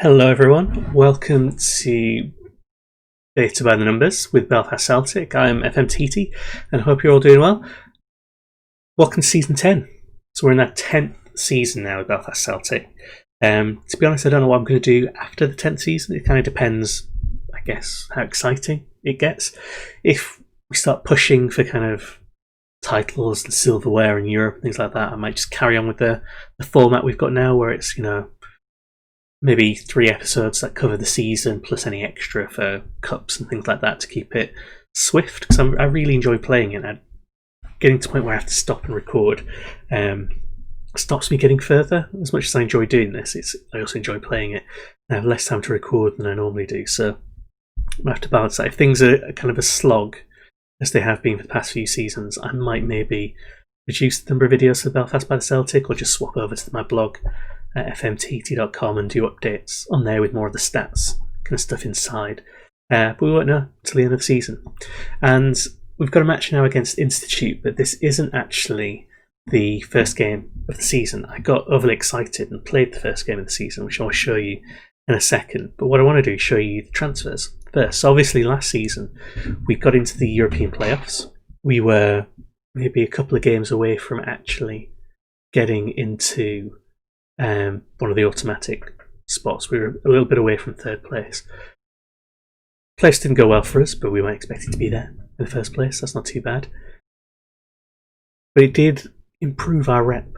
Hello everyone, welcome to Beta by the Numbers with Belfast Celtic. I'm FM20 and I hope you're all doing well. Welcome to Season 10. So we're in our 10th season now with Belfast Celtic. To be honest, I don't know what I'm going to do after the 10th season. It kind of depends, I guess, how exciting it gets. If we start pushing for kind of titles and silverware in Europe and things like that, I might just carry on with the format we've got now where it's, maybe 3 episodes that cover the season plus any extra for cups and things like that to keep it swift, because I really enjoy playing it. And getting to the point where I have to stop and record stops me getting further. As much as I enjoy doing this, I also enjoy playing it. I have less time to record than I normally do, so I have to balance that. If things are kind of a slog, as they have been for the past few seasons, I might maybe reduce the number of videos for Belfast by the Celtic, or just swap over to my blog at FM20.com and do updates on there with more of the stats kind of stuff inside. But we won't know until the end of the season. And we've got a match now against Institute, but this isn't actually the first game of the season. I got overly excited and played the first game of the season, which I'll show you in a second. But what I want to do is show you the transfers first. So obviously last season we got into the European playoffs. We were maybe a couple of games away from actually getting into one of the automatic spots. We were a little bit away from third place. Place didn't go well for us, but we weren't expected to be there in the first place. That's not too bad. But it did improve our rep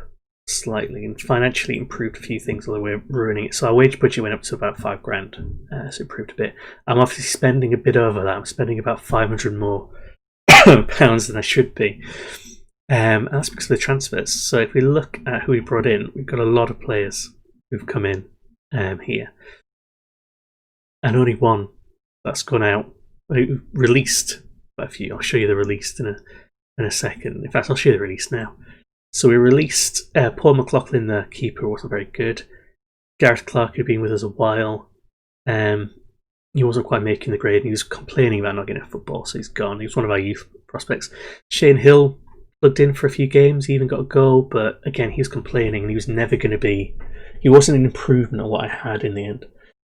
slightly and financially improved a few things, although we're ruining it. So our wage budget went up to about £5,000, so it improved a bit. I'm obviously spending a bit over that. I'm spending about 500 more pounds than I should be. And that's because of the transfers. So if we look at who we brought in, we've got a lot of players who've come in here. And only one that's gone out. We released a few. I'll show you the released in a second. In fact, I'll show you the release now. So we released Paul McLaughlin, the keeper, wasn't very good. Gareth Clark, who'd been with us a while. He wasn't quite making the grade. He was complaining about not getting a football, so he's gone. He was one of our youth prospects. Shane Hill plugged in for a few games. He even got a goal, but again, he was complaining and he was never going to be... He wasn't an improvement on what I had in the end.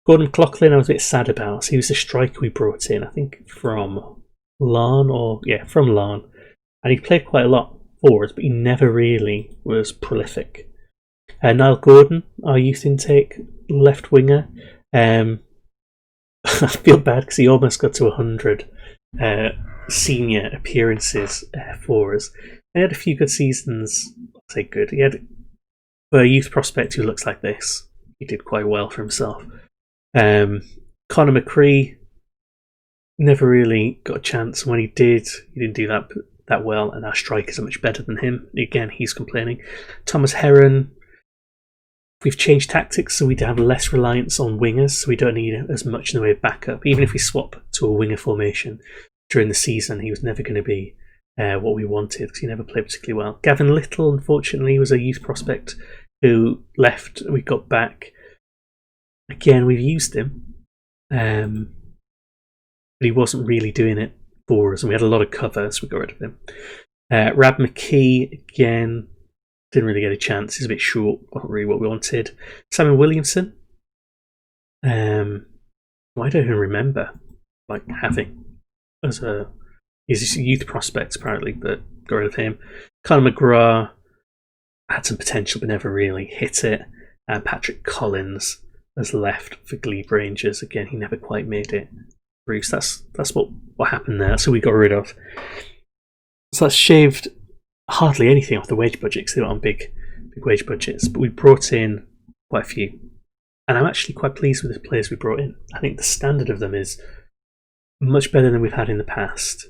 Gordon McLaughlin, I was a bit sad about. So he was the striker we brought in, I think from Larne, from Larne. And he played quite a lot for us, but he never really was prolific. Niall Gordon, our youth intake, left winger. I feel bad because he almost got to 100 senior appearances for us. He had a few good seasons. I'll say good. He had, for a youth prospect who looks like this, he did quite well for himself. Conor McCree never really got a chance. When he did, he didn't do that well, and our strikers are much better than him. Again, he's complaining. Thomas Heron, we've changed tactics, so we have less reliance on wingers, so we don't need as much in the way of backup. Even if we swap to a winger formation during the season, he was never going to be what we wanted, because he never played particularly well. Gavin Little, unfortunately, was a youth prospect who left. We got back. Again, we've used him, but he wasn't really doing it for us, and we had a lot of cover, so we got rid of him. Rab McKee, again, didn't really get a chance. He's a bit short, not really what we wanted. Simon Williamson, I don't even remember having as he's a youth prospect apparently, but got rid of him. Conor McGrath had some potential but never really hit it. Patrick Collins has left for Glebe Rangers. Again, he never quite made it. Bruce, that's what happened there. That's who we got rid of. So that's shaved hardly anything off the wage budget, because they were on big wage budgets. But we brought in quite a few, and I'm actually quite pleased with the players we brought in. I think the standard of them is much better than we've had in the past.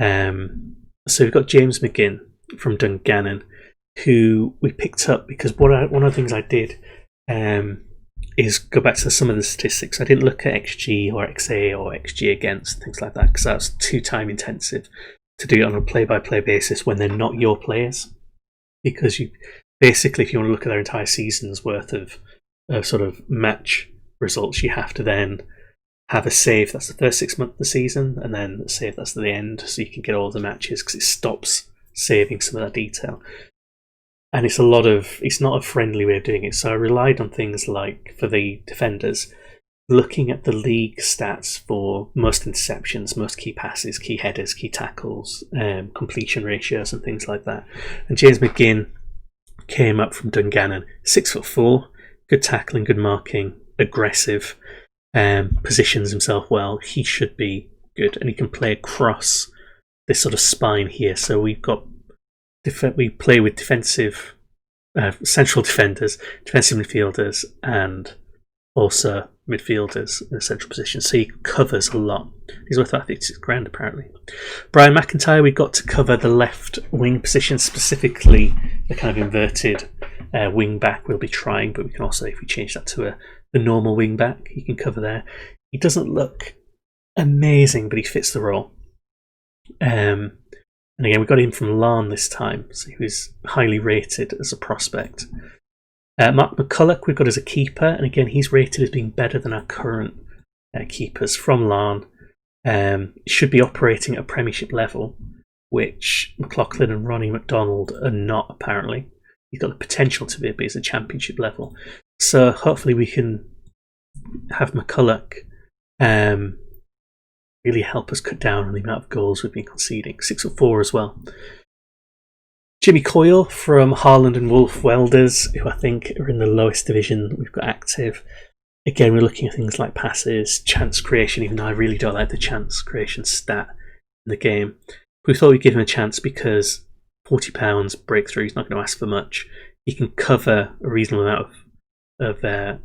So we've got James McGinn from Dungannon, who we picked up because one of the things I did is go back to some of the statistics. I didn't look at XG or XA or XG against, things like that, because that's too time intensive to do it on a play-by-play basis when they're not your players. Because you basically, if you want to look at their entire season's worth of sort of match results, you have to then have a save that's the first 6 months of the season, and then a save that's the end, so you can get all the matches, because it stops saving some of that detail. and it's not a friendly way of doing it. So I relied on things like, for the defenders, looking at the league stats for most interceptions, most key passes, key headers, key tackles, completion ratios, and things like that. And James McGinn came up from Dungannon, 6'4", good tackling, good marking, aggressive, positions himself well. He should be good, and he can play across this sort of spine here. So we play with defensive, central defenders, defensive midfielders, and also midfielders in the central position. So he covers a lot. He's worth about £56,000 apparently. Brian McIntyre, we got to cover the left wing position, specifically the kind of inverted wing back we'll be trying, but we can also, if we change that to the normal wing back, he can cover there. He doesn't look amazing, but he fits the role. And again, we got him from Larne this time, so he was highly rated as a prospect. Mark McCulloch we've got as a keeper, and again, he's rated as being better than our current keepers from Larne. Should be operating at a Premiership level, which McLaughlin and Ronnie McDonald are not, apparently. He's got the potential to be, but he's a Championship level. So hopefully we can have McCulloch really help us cut down on the amount of goals we've been conceding. 6'4" as well. Jimmy Coyle from Harland and Wolf Welders, who I think are in the lowest division we've got active. Again, we're looking at things like passes, chance creation, even though I really don't like the chance creation stat in the game. But we thought we'd give him a chance because £40 breakthrough, he's not going to ask for much. He can cover a reasonable amount of the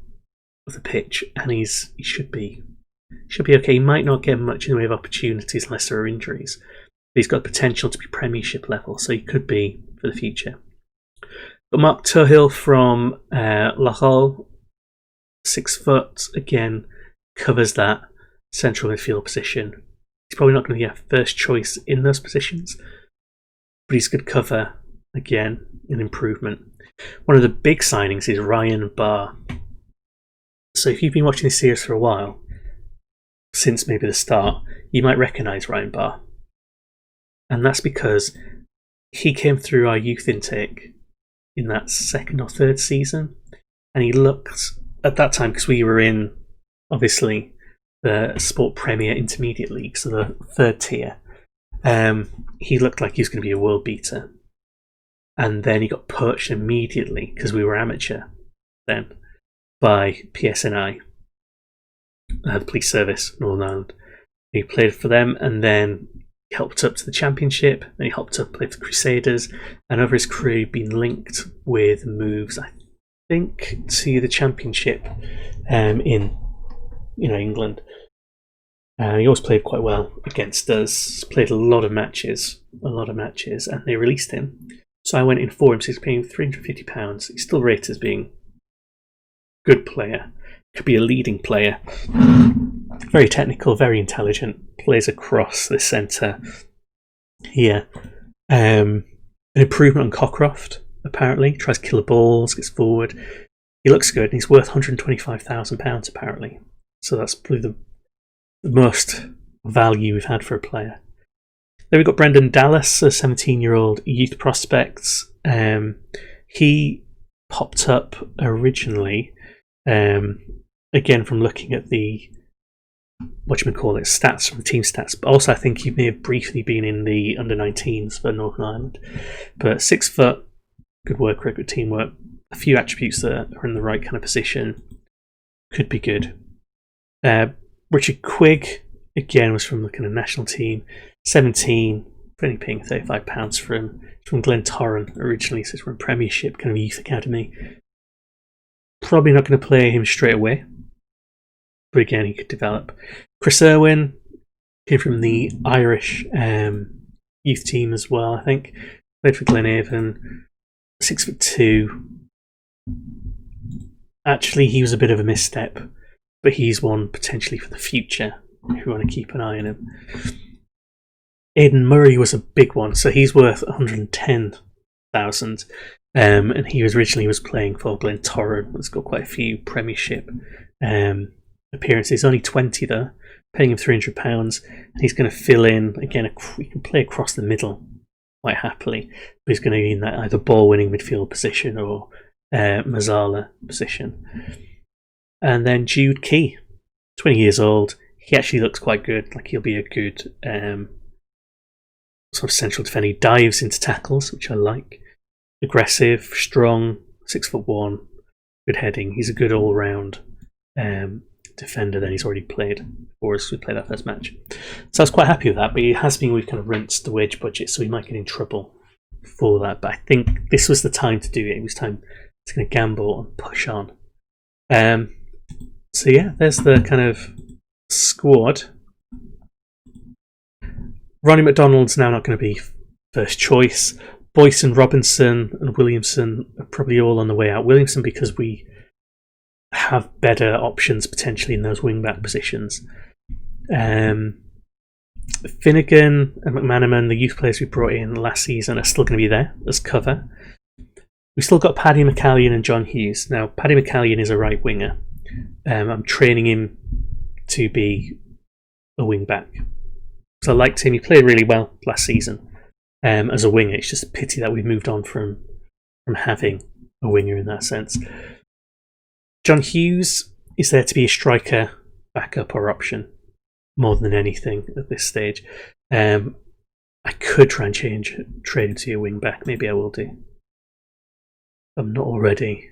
pitch, and he should be okay. He might not get much in the way of opportunities unless there are injuries. But he's got potential to be Premiership level, so he could be for the future. But Mark Tuhill from Lahore, 6 foot, again, covers that central midfield position. He's probably not going to be a first choice in those positions, but he's good cover, again, an improvement. One of the big signings is Ryan Barr. So if you've been watching this series for a while, since maybe the start, you might recognise Ryan Barr. And that's because he came through our youth intake in that second or third season, and he looked, at that time, because we were in, obviously, the Sport Premier Intermediate League, so the third tier, he looked like he was going to be a world beater. And then he got poached immediately, because we were amateur then, by PSNI, the police service, Northern Ireland. He played for them, and then helped up to the Championship, and he helped up play for the Crusaders, and over his career been linked with moves, I think, to the Championship in England. He always played quite well against us, played a lot of matches, and they released him. So I went in for him, so he's paying £350. He's still rated as being a good player, could be a leading player. Very technical, very intelligent, plays across the centre here. An improvement on Cockcroft, apparently. Tries killer balls, gets forward. He looks good, and he's worth £125,000 apparently. So that's probably the most value we've had for a player. Then we've got Brendan Dallas, a 17-year-old youth prospect. He popped up originally, again from looking at the stats from the team stats, but also I think he may have briefly been in the under-19s for Northern Ireland. But 6 foot, good work rate, good teamwork, a few attributes that are in the right kind of position, could be good. Richard Quigg, again, was from the kind of national team, 17, only paying £35 for him. From Glentoran originally, so he's from Premiership, kind of youth academy. Probably not going to play him straight away, but again, he could develop. Chris Irwin came from the Irish youth team as well, I think. Played for Glenavon, 6'2". Actually, he was a bit of a misstep, but he's one potentially for the future if you want to keep an eye on him. Aidan Murray was a big one, so he's worth £110,000. And he was originally playing for Glentoran. He's got quite a few Premiership appearances. Only 20 though, paying him £300. And he's going to fill in again. He can play across the middle quite happily. But he's going to be in that either ball-winning midfield position or Mazzala position. And then Jude Key, 20 years old. He actually looks quite good. Like he'll be a good sort of central defender. He dives into tackles, which I like. Aggressive, strong, 6'1", good heading. He's a good all-round defender. Then he's already played for us. We played our first match, so I was quite happy with that. But it has been we've kind of rinsed the wage budget, so we might get in trouble for that. But I think this was the time to do it. It was time to kind of gamble and push on. So yeah, there's the kind of squad. Ronnie McDonald's now not going to be first choice. Boyce and Robinson and Williamson are probably all on the way out. Williamson because we have better options potentially in those wing-back positions. Finnegan and McManaman, the youth players we brought in last season, are still going to be there as cover. We've still got Paddy McCallion and John Hughes. Now, Paddy McCallion is a right winger. I'm training him to be a wing-back. So I liked him. He played really well last season as a winger. It's just a pity that we've moved on from having a winger in that sense. John Hughes is there to be a striker, backup or option more than anything at this stage. I could try and trade into a wing back. Maybe I will do. I'm not already.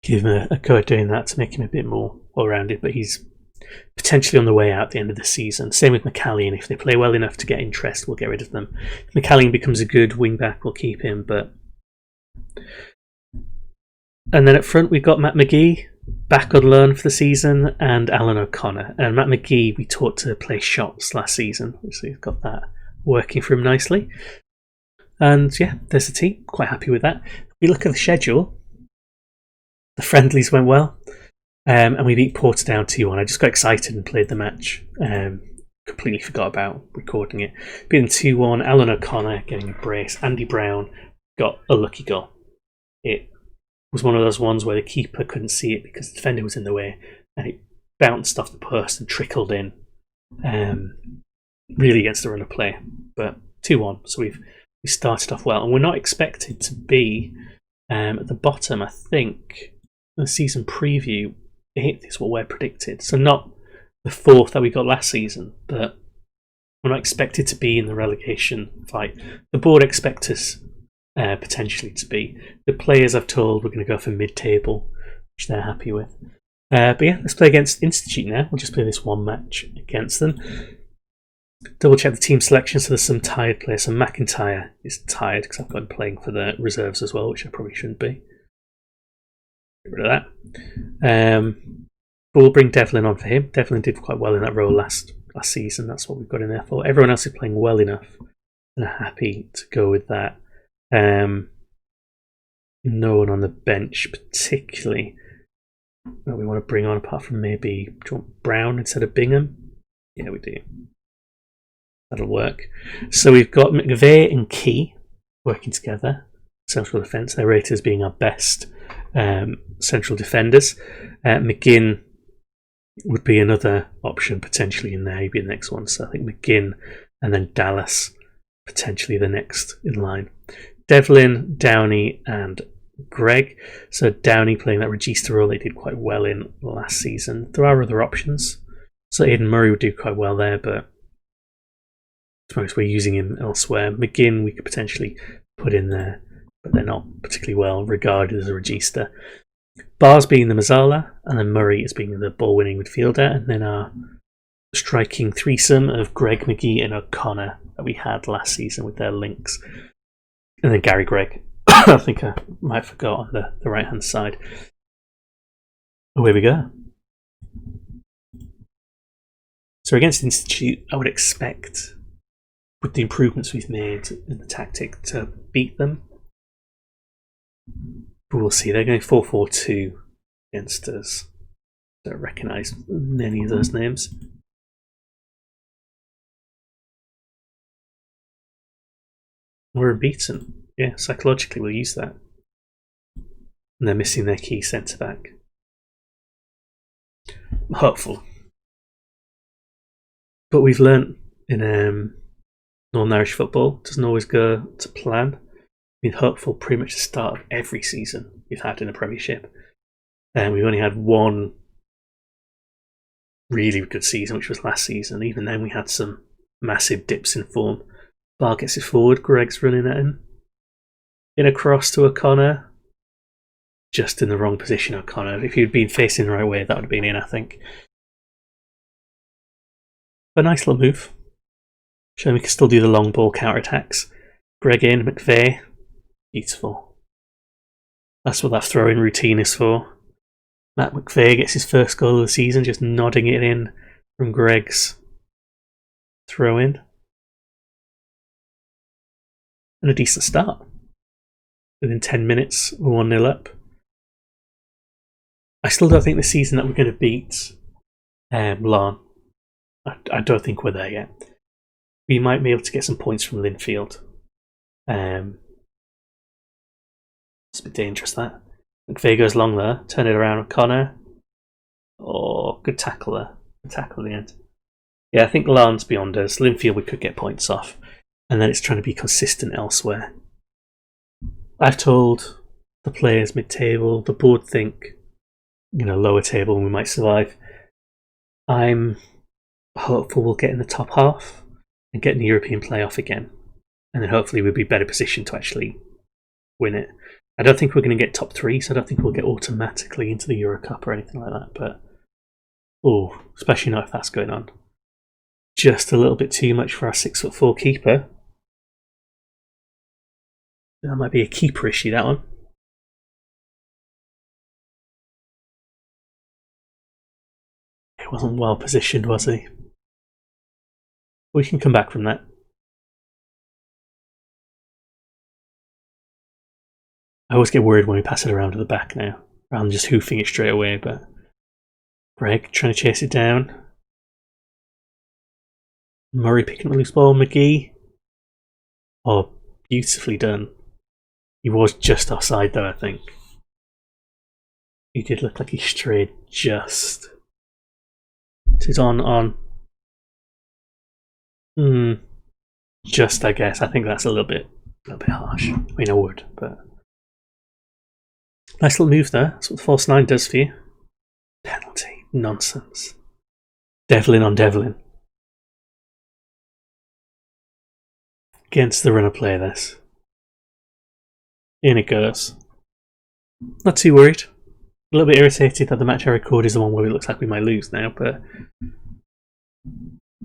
Give him a go at doing that to make him a bit more well-rounded, but he's potentially on the way out at the end of the season. Same with McCallion. If they play well enough to get interest, we'll get rid of them. If McCallion becomes a good wing-back, we'll keep him. And then up front, we've got Matt McGee, back on loan for the season, and Alan O'Connor. And Matt McGee, we taught to play shots last season, so we've got that working for him nicely. And yeah, there's the team. Quite happy with that. If we look at the schedule, the friendlies went well. And we beat Portadown 2-1. I just got excited and played the match. Completely forgot about recording it. Beating 2-1, Alan O'Connor getting a brace. Andy Brown got a lucky goal. It was one of those ones where the keeper couldn't see it because the defender was in the way, and it bounced off the post and trickled in really against the run of play. But 2-1, so we started off well. And we're not expected to be at the bottom, I think. The season preview, is what we're predicted. So not the fourth that we got last season, but we're not expected to be in the relegation fight. The board expect us potentially to be. The players I've told we're going to go for mid-table, which they're happy with. But yeah, let's play against Institute now. We'll just play this one match against them. Double check the team selection, so there's some tired players. So McIntyre is tired because I've got him playing for the reserves as well, which I probably shouldn't be. Get rid of that. But we'll bring Devlin on for him. Devlin did quite well in that role last season. That's what we've got in there for. Everyone else is playing well enough, and I'm happy to go with that. No one on the bench particularly that we want to bring on, apart from maybe, do you want Brown instead of Bingham? Yeah, we do. That'll work. So we've got McVeigh and Key working together. Central defence. They're rated as being our best central defenders. McGinn would be another option potentially in there. He'd be the next one. So I think McGinn and then Dallas potentially the next in line. Devlin, Downey and Greg. So Downey playing that regista role they did quite well in last season. There are other options. So Aidan Murray would do quite well there, but I suppose we're using him elsewhere. McGinn we could potentially put in there, but they're not particularly well regarded as a regista. Bars being the Mazzala, and then Murray as being the ball-winning midfielder, and then our striking threesome of Greg, McGee and O'Connor that we had last season with their links. And then Gary Gregg. I think I might have forgot on the right-hand side. Away we go. So against Institute, I would expect, with the improvements we've made in the tactic, to beat them. But we'll see. They're going 4-4-2 against us. Don't recognise many of those names. We're unbeaten. Yeah, psychologically we'll use that. And they're missing their key centre back. I'm hopeful. But we've learnt in Northern Irish football, it doesn't always go to plan. We've been hopeful pretty much the start of every season we've had in the Premiership. And we've only had one really good season, which was last season. Even then, we had some massive dips in form. Bar gets it forward, Greg's running at him. In a cross to O'Connor. Just in the wrong position, O'Connor. If he'd been facing the right way, that would have been in, I think. A nice little move. Showing we can still do the long ball counter-attacks. Greg in, McVeigh. Beautiful. That's what that throw-in routine is for. Matt McVeigh gets his first goal of the season, just nodding it in from Greg's throw-in. And a decent start. Within 10 minutes, we're 1-0 up. I still don't think this season that we're going to beat Larne. I don't think we're there yet. We might be able to get some points from Linfield. It's a bit dangerous, that. McVeigh goes long there. Turn it around. O'Connor. Oh, good tackle there. Good tackle at the end. Yeah, I think Larne's beyond us. Linfield we could get points off. And then it's trying to be consistent elsewhere. I've told the players mid-table, the board think, lower table and we might survive. I'm hopeful we'll get in the top half and get in the European playoff again. And then hopefully we'll be better positioned to actually win it. I don't think we're going to get top 3, so I don't think we'll get automatically into the Euro Cup or anything like that. But, especially not if that's going on. Just a little bit too much for our 6'4" keeper. That might be a keeper issue, that one. He wasn't well positioned, was he? We can come back from that. I always get worried when we pass it around to the back now, rather than just hoofing it straight away, but Greg trying to chase it down. Murray picking up the loose ball. McGee. Oh, beautifully done. He was just offside though, I think. He did look like he strayed just. It's on. Just, I guess. I think that's a little bit harsh. I mean, I would, but. Nice little move there. That's what the false 9 does for you. Penalty. Nonsense. Devlin on Devlin. Against the runner play, this. In it goes. Not too worried. A little bit irritated that the match I record is the one where it looks like we might lose now, but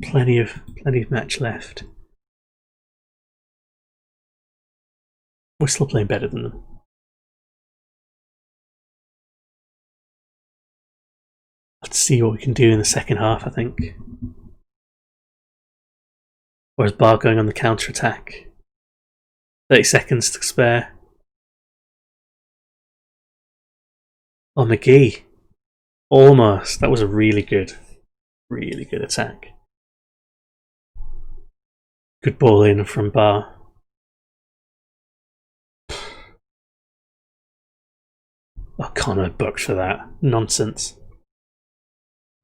plenty of match left. We're still playing better than them. Let's see what we can do in the second half, I think. Or is Bar going on the counter-attack? 30 seconds to spare. Oh, McGee. Almost. That was a really good attack. Good ball in from Bar. O'Connor booked for that. Nonsense.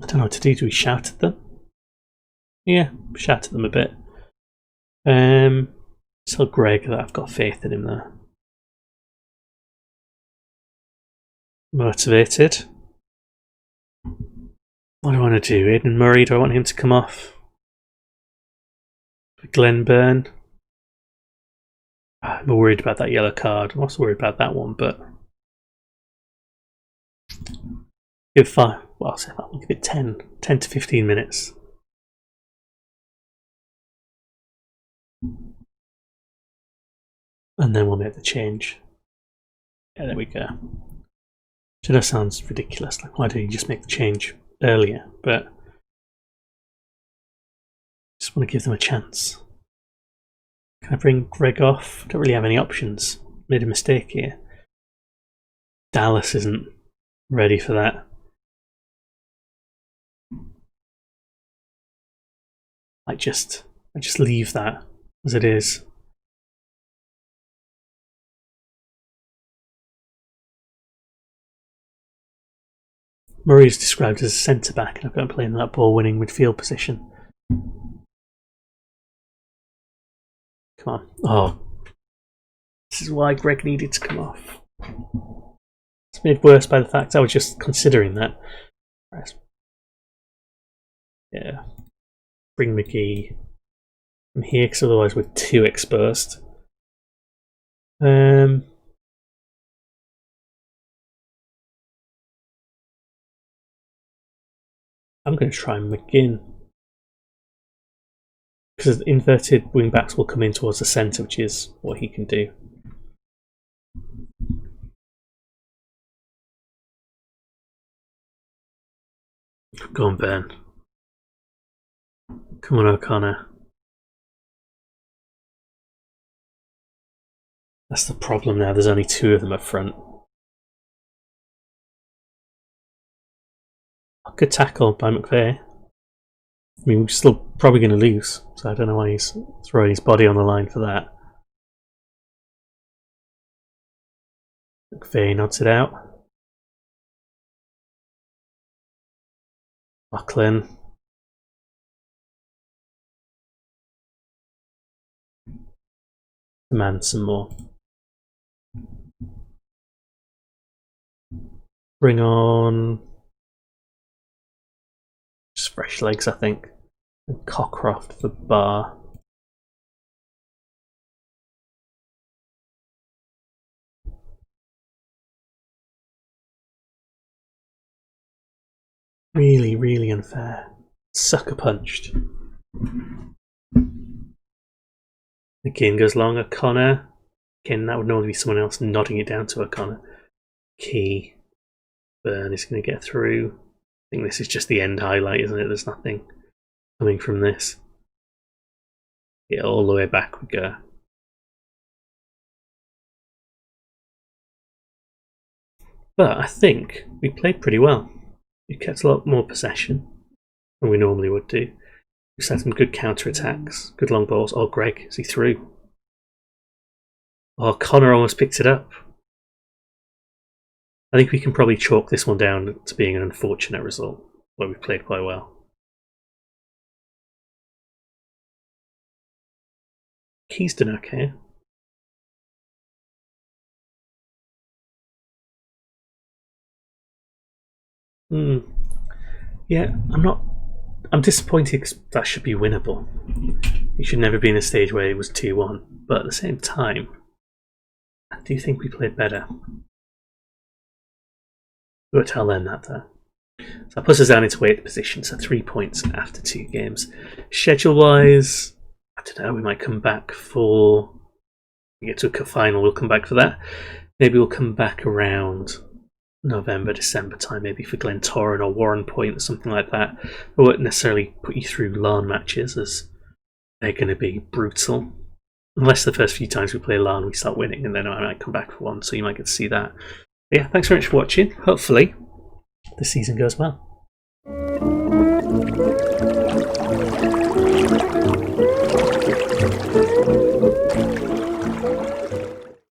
I don't know what to do. Do we shout at them? Yeah, shout at them a bit. Tell Greg that I've got faith in him there. Motivated. What do I want to do? Aidan Murray, do I want him to come off? Glenn Byrne. I'm worried about that yellow card. I'm also worried about that one, but give 5. Well, I'll say that one. Give it 10 to 15 minutes. And then we'll make the change. Yeah, there we go. So that sounds ridiculous. Like, why don't you just make the change earlier? But just want to give them a chance. Can I bring Greg off? Don't really have any options. Made a mistake here. Dallas isn't ready for that. I just leave that as it is. Murray is described as a centre-back, and I've got him playing that ball-winning midfield position. Come on. Oh. This is why Greg needed to come off. It's made worse by the fact I was just considering that. Yeah. Bring McGee from here, because otherwise we're too exposed. I'm going to try McGinn, because inverted wing backs will come in towards the centre, which is what he can do. Go on, Ben. Come on, O'Connor. That's the problem now, there's only two of them up front. Good tackle by McVeigh. I mean, we're still probably going to lose, so I don't know why he's throwing his body on the line for that. McVeigh nods it out. Buckland. Demand some more. Bring on just fresh legs, I think. And Cockcroft for bar. Really, really unfair. Sucker punched. Again goes long. O'Connor. Again, that would normally be someone else nodding it down to O'Connor. Key. Burn is going to get through. I think this is just the end highlight, isn't it? There's nothing coming from this. Yeah, all the way back we go. But I think we played pretty well. We kept a lot more possession than we normally would do. We had some good counter-attacks, good long balls. Oh, Greg, is he through? Oh, Connor almost picked it up. I think we can probably chalk this one down to being an unfortunate result, where we played quite well. Key's done okay. Yeah, I'm disappointed because that should be winnable. It should never be in a stage where it was 2-1. But at the same time, I do think we played better. We'll tell them that though. So that puts us down into 8th position, so 3 points after 2 games. Schedule-wise, I don't know, we might come back for... We get to a cup final, we'll come back for that. Maybe we'll come back around November, December time, maybe for Glentoran or Warren Point or something like that. I won't necessarily put you through LAN matches, as they're going to be brutal. Unless the first few times we play LAN we start winning, and then I might come back for one, so you might get to see that. But yeah, thanks very much for watching. Hopefully the season goes well.